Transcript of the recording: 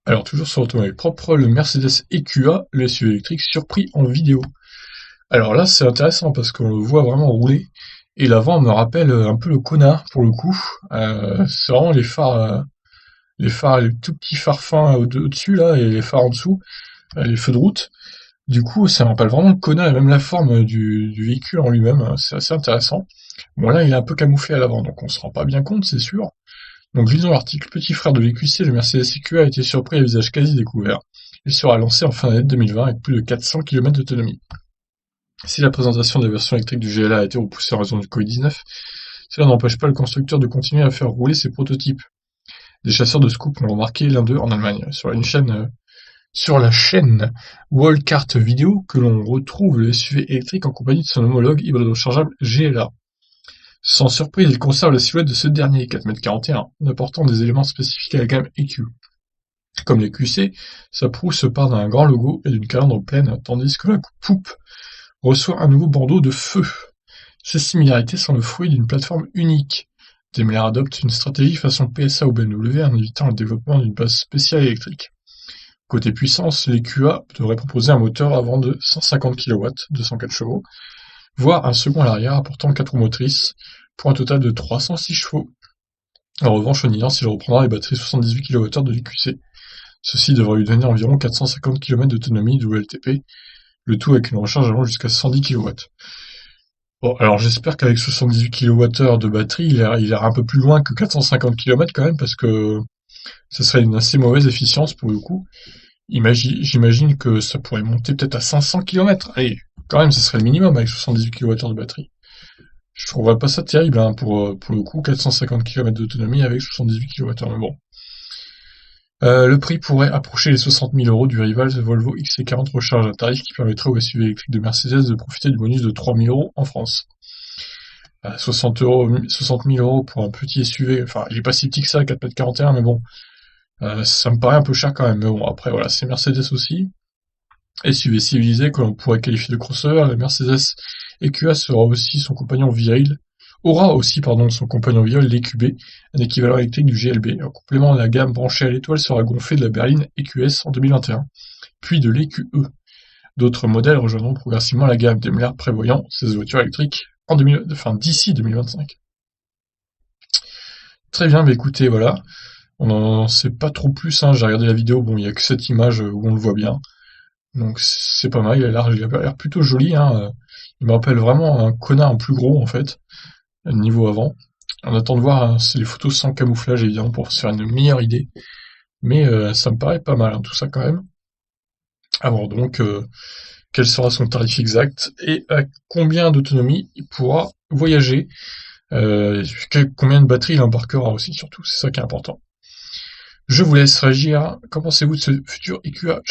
Alors toujours sur l'automobile propre, le Mercedes EQA, le SUV électrique surpris en vidéo. Alors là c'est intéressant parce qu'on le voit vraiment rouler, et l'avant me rappelle un peu le Kona pour le coup. C'est vraiment les tout petits phares fins au-dessus là, et les phares en dessous, les feux de route. Du coup ça me rappelle vraiment le Kona et même la forme du véhicule en lui-même, c'est assez intéressant. Bon là il est un peu camouflé à l'avant, donc on se rend pas bien compte c'est sûr. Donc lisons l'article. Petit frère de l'EQC, le Mercedes EQA a été surpris à visage quasi découvert. Il sera lancé en fin d'année 2020 avec plus de 400 km d'autonomie. Si la présentation des versions électriques du GLA a été repoussée en raison du Covid-19, cela n'empêche pas le constructeur de continuer à faire rouler ses prototypes. Des chasseurs de scoop l'ont remarqué l'un d'eux en Allemagne, sur la chaîne Wallcart Video, que l'on retrouve le SUV électrique en compagnie de son homologue hybride rechargeable GLA. Sans surprise, il conserve la silhouette de ce dernier, 4,41 m, en apportant des éléments spécifiques à la gamme EQ. Comme les QC, sa proue se part d'un grand logo et d'une calandre pleine, tandis que la poupe reçoit un nouveau bandeau de feu. Ces similarités sont le fruit d'une plateforme unique. Daimler adopte une stratégie façon PSA ou BMW en évitant le développement d'une base spéciale électrique. Côté puissance, les QA devraient proposer un moteur avant de 150 kW, 204 chevaux, voire un second à l'arrière apportant 4 roues motrices, pour un total de 306 chevaux. En revanche, au Nilance, il reprendra les batteries 78 kWh de l'EQC. Ceci devrait lui donner environ 450 km d'autonomie WLTP, le tout avec une recharge allant jusqu'à 110 kW. Bon, alors j'espère qu'avec 78 kWh de batterie, il ira un peu plus loin que 450 km quand même, parce que ça serait une assez mauvaise efficience pour le coup. J'imagine que ça pourrait monter peut-être à 500 km. Allez, quand même, ça serait le minimum avec 78 kWh de batterie. Je trouverais pas ça terrible, hein, pour le coup, 450 km d'autonomie avec 78 kWh, mais bon. Le prix pourrait approcher les 60 000 € du rival Volvo XC40 Recharge, un tarif qui permettrait aux SUV électriques de Mercedes de profiter du bonus de 3 000 € en France. 60 000 € pour un petit SUV, enfin, il est pas si petit que ça, 4,41 m, mais bon, ça me paraît un peu cher quand même. Mais bon, après, voilà, c'est Mercedes aussi. SUV civilisé que l'on pourrait qualifier de crossover, la Mercedes EQA aura aussi son compagnon viril, l'EQB, un équivalent électrique du GLB. En complément, la gamme branchée à l'étoile sera gonflée de la berline EQS en 2021, puis de l'EQE. D'autres modèles rejoindront progressivement la gamme, Daimler prévoyant ses voitures électriques d'ici 2025. Très bien, bah écoutez, voilà. On n'en sait pas trop plus, hein. J'ai regardé la vidéo, bon, il n'y a que cette image où on le voit bien. Donc c'est pas mal, il a l'air plutôt joli, hein. Il me rappelle vraiment un Kona en plus gros en fait, niveau avant. On attend de voir les photos sans camouflage évidemment pour se faire une meilleure idée. Mais ça me paraît pas mal, hein, tout ça quand même. À voir donc quel sera son tarif exact et à combien d'autonomie il pourra voyager. Combien de batterie il embarquera aussi surtout, c'est ça qui est important. Je vous laisse réagir. Qu'en pensez-vous de ce futur EQA?